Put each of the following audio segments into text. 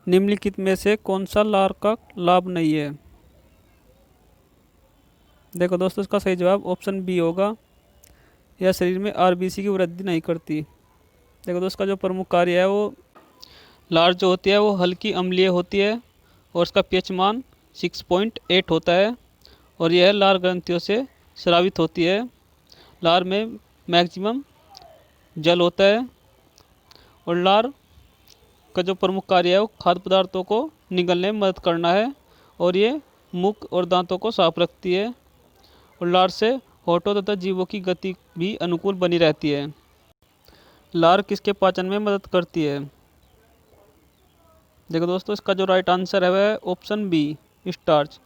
निम्नलिखित में से कौन सा लार का लाभ नहीं है? देखो दोस्तों, इसका सही जवाब ऑप्शन बी होगा। यह शरीर में आरबीसी की वृद्धि नहीं करती। देखो दोस्तों, इसका जो प्रमुख कार्य है वो लार जो होती है वो हल्की अम्लीय होती है और इसका पीएच मान 6.8 होता है और यह लार ग्रंथियों से स्रावित होती है। लार में मैक्सिमम जल होता है और लार का जो प्रमुख कार्य है वो खाद्य पदार्थों को निगलने में मदद करना है और ये मुख और दांतों को साफ रखती है और लार से होठों तथा जीवों की गति भी अनुकूल बनी रहती है। लार किसके पाचन में मदद करती है? देखो दोस्तों, इसका जो राइट आंसर है वह है ऑप्शन बी, स्टार्च।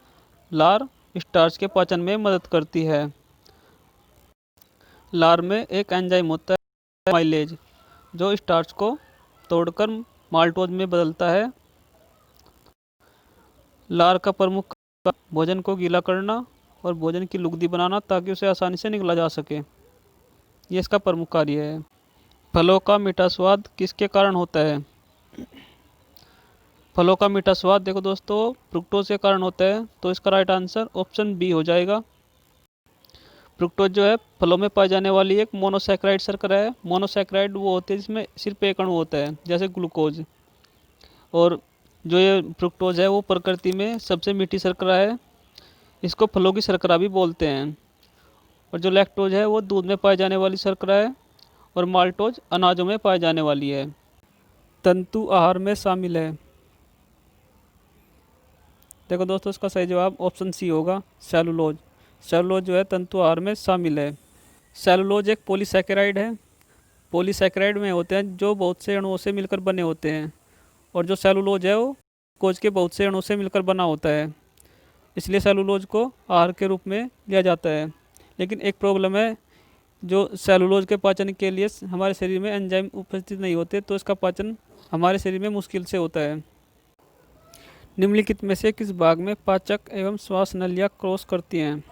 लार स्टार्च के पाचन में मदद करती है। लार में एक एंजाइम होता है माइलेज, जो स्टार्च को तोड़कर माल्टोज में बदलता है। लार का प्रमुख कार्य भोजन को गीला करना और भोजन की लुगदी बनाना ताकि उसे आसानी से निगला जा सके, ये इसका प्रमुख कार्य है। फलों का मीठा स्वाद किसके कारण होता है? फलों का मीठा स्वाद देखो दोस्तों फ्रुक्टोज के कारण होता है, तो इसका राइट आंसर ऑप्शन बी हो जाएगा। फ्रुक्टोज जो है फलों में पाई जाने वाली एक मोनोसैकेराइड शर्करा है। मोनोसैकेराइड वो होते हैं जिसमें सिर्फ एक अणु होता है, जैसे ग्लूकोज। और जो ये फ्रुक्टोज है वो प्रकृति में सबसे मीठी शर्करा है। इसको फलों की शर्करा भी बोलते हैं। और जो लैक्टोज है वो दूध में पाई जाने वाली शर्करा है और माल्टोज अनाजों में पाई जाने वाली है। तंतु आहार में शामिल है। देखो दोस्तों, इसका सही जवाब ऑप्शन सी होगा, सेलुलोज। सेलुलोज जो है तंतु आहार में शामिल है। सेलुलोज एक पॉलीसैकेराइड है। पॉलीसैकेराइड में होते हैं जो बहुत से अणुओं से मिलकर बने होते हैं और जो सेलुलोज है वो कोज के बहुत से अणुओं से मिलकर बना होता है, इसलिए सेलुलोज को आहार के रूप में लिया जाता है। लेकिन एक प्रॉब्लम है, जो सेलुलोज के पाचन के लिए हमारे शरीर में एंजाइम उपस्थित नहीं होते, तो इसका पाचन हमारे शरीर में मुश्किल से होता है। निम्नलिखित में से किस भाग में पाचक एवं श्वास नलियाँ क्रॉस करती हैं?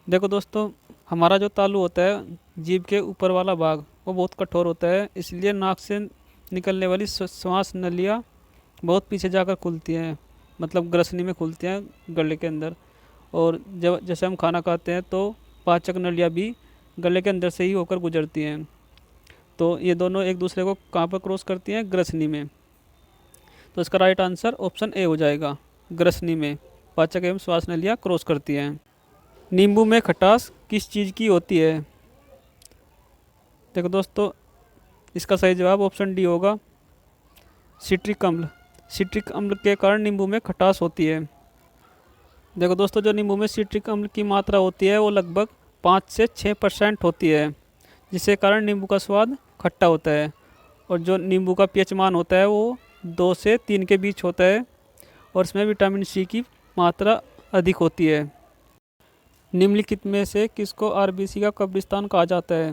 देखो दोस्तों, हमारा जो तालू होता है जीभ के ऊपर वाला भाग वो बहुत कठोर होता है, इसलिए नाक से निकलने वाली श्वास नलियाँ बहुत पीछे जाकर खुलती हैं, मतलब ग्रसनी में खुलती हैं गले के अंदर। और जब जैसे हम खाना खाते हैं तो पाचक नलियाँ भी गले के अंदर से ही होकर गुजरती हैं। तो ये दोनों एक दूसरे को कहाँ पर क्रॉस करती हैं? ग्रसनी में। तो इसका राइट आंसर ऑप्शन ए हो जाएगा, ग्रसनी में पाचक एवं श्वास नलियाँ क्रॉस करती हैं। नींबू में खटास किस चीज़ की होती है? देखो दोस्तों, इसका सही जवाब ऑप्शन डी होगा, सिट्रिक अम्ल। सिट्रिक अम्ल के कारण नींबू में खटास होती है। देखो दोस्तों, जो नींबू में सिट्रिक अम्ल की मात्रा होती है वो लगभग 5 से 6% होती है, जिसके कारण नींबू का स्वाद खट्टा होता है। और जो नींबू का पीएच मान होता है वो 2 से 3 के बीच होता है और इसमें विटामिन सी की मात्रा अधिक होती है। निम्नलिखित में से किसको आरबीसी का कब्रिस्तान कहा जाता है?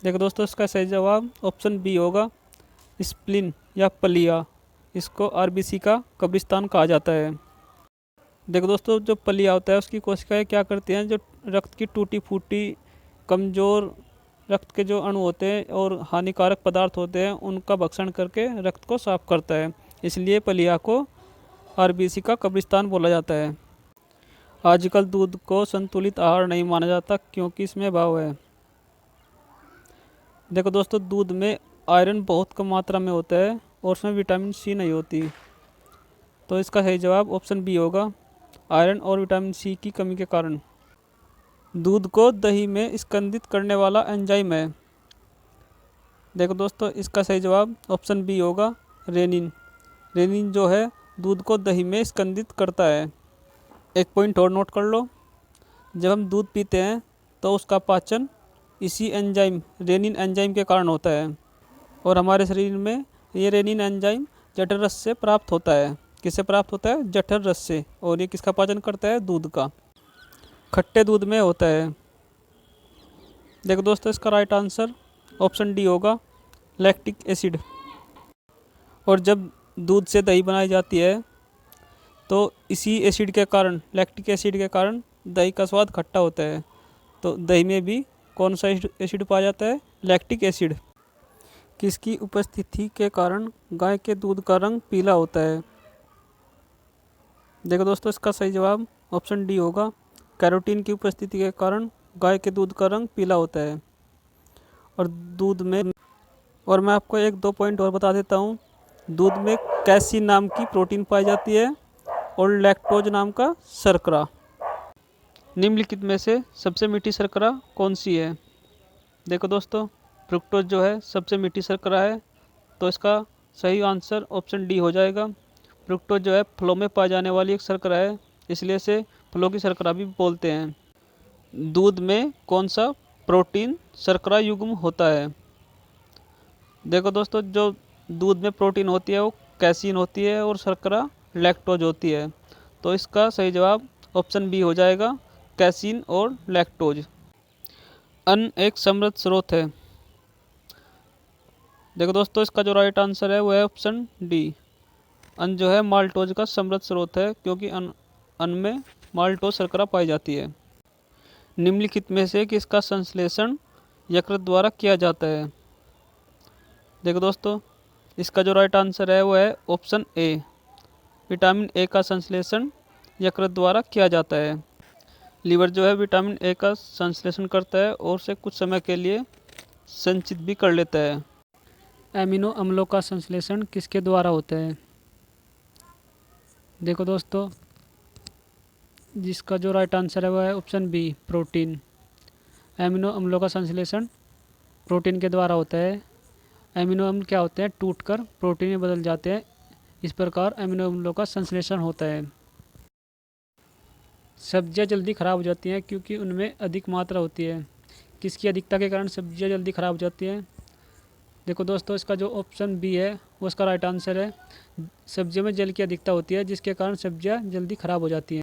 देखो दोस्तों, इसका सही जवाब ऑप्शन बी होगा, स्प्लीन या पलिया। इसको आरबीसी का कब्रिस्तान कहा जाता है। देखो दोस्तों, जो पलिया होता है उसकी कोशिकाएं क्या करती हैं? जो रक्त की टूटी फूटी कमज़ोर रक्त के जो अणु होते हैं और हानिकारक पदार्थ होते हैं उनका भक्षण करके रक्त को साफ करता है, इसलिए पलिया को आरबीसी का कब्रिस्तान बोला जाता है। आजकल दूध को संतुलित आहार नहीं माना जाता क्योंकि इसमें अभाव है। देखो दोस्तों, दूध में आयरन बहुत कम मात्रा में होता है और उसमें विटामिन सी नहीं होती, तो इसका सही जवाब ऑप्शन बी होगा, आयरन और विटामिन सी की कमी के कारण। दूध को दही में स्कंदित करने वाला एंजाइम है। देखो दोस्तों, इसका सही जवाब ऑप्शन बी होगा, रेनिन। रेनिन जो है दूध को दही में स्कंदित करता है। एक पॉइंट और नोट कर लो, जब हम दूध पीते हैं तो उसका पाचन इसी एंजाइम रेनिन एंजाइम के कारण होता है और हमारे शरीर में ये रेनिन एंजाइम जठर रस से प्राप्त होता है। किससे प्राप्त होता है? जठर रस से। और ये किसका पाचन करता है? दूध का। खट्टे दूध में होता है। देखो दोस्तों, इसका राइट आंसर ऑप्शन डी होगा, लैक्टिक एसिड। और जब दूध से दही बनाई जाती है तो इसी एसिड के कारण, लैक्टिक एसिड के कारण दही का स्वाद खट्टा होता है। तो दही में भी कौन सा एसिड पाया जाता है? Lactic acid. किसकी उपस्थिति के कारण गाय के दूध का रंग पीला होता है? देखो दोस्तों, इसका सही जवाब ऑप्शन डी होगा। कैरोटीन की उपस्थिति के कारण गाय के दूध का रंग पीला होता है। और दूध में, और मैं आपको एक दो पॉइंट और बता देता हूँ। दूध में कैसीन नाम की प्रोटीन पाई जाती है और लैक्टोज नाम का शर्करा। निम्नलिखित में से सबसे मीठी शर्करा कौन सी है? देखो दोस्तों, फ्रुक्टोज जो है सबसे मीठी शर्करा है, तो इसका सही आंसर ऑप्शन डी हो जाएगा। फ्रुक्टोज जो है फलों में पाई जाने वाली एक शर्करा है, इसलिए इसे फलों की शर्करा भी बोलते हैं। दूध में कौन सा प्रोटीन शर्करा युग्म होता है? देखो दोस्तों, जो दूध में प्रोटीन होती है वो कैसीन होती है और शर्करा लैक्टोज होती है, तो इसका सही जवाब ऑप्शन बी हो जाएगा, कैसीन और लैक्टोज। अन्न एक समृद्ध स्रोत है। देखो दोस्तों, इसका जो राइट आंसर है वो है ऑप्शन डी। अन्न जो है माल्टोज का समृद्ध स्रोत है, क्योंकि अन्न में माल्टोज शर्करा पाई जाती है। निम्नलिखित में से किसका संश्लेषण यकृत द्वारा किया जाता है? देखो दोस्तों, इसका जो राइट आंसर है वो है ऑप्शन ए। विटामिन ए का संश्लेषण यकृत द्वारा किया जाता है। लीवर जो है विटामिन ए का संश्लेषण करता है और उसे कुछ समय के लिए संचित भी कर लेता है। एमिनो अम्लों का संश्लेषण किसके द्वारा होता है? देखो दोस्तों, जिसका जो राइट आंसर है वो है ऑप्शन बी, प्रोटीन। एमिनो अम्लों का संश्लेषण प्रोटीन के द्वारा होता है। एमिनो अम्ल क्या होते हैं? टूटकर प्रोटीन में बदल जाते हैं। इस प्रकार एमिनो अम्लों का संश्लेषण होता है। सब्जियां जल्दी ख़राब हो जाती हैं क्योंकि उनमें अधिक मात्रा होती है। किसकी अधिकता के कारण सब्जियां जल्दी ख़राब हो जाती हैं? देखो दोस्तों, इसका जो ऑप्शन बी है वो इसका राइट आंसर है। सब्जियों में जल की अधिकता होती है, जिसके कारण सब्जियां जल्दी ख़राब हो जाती हैं।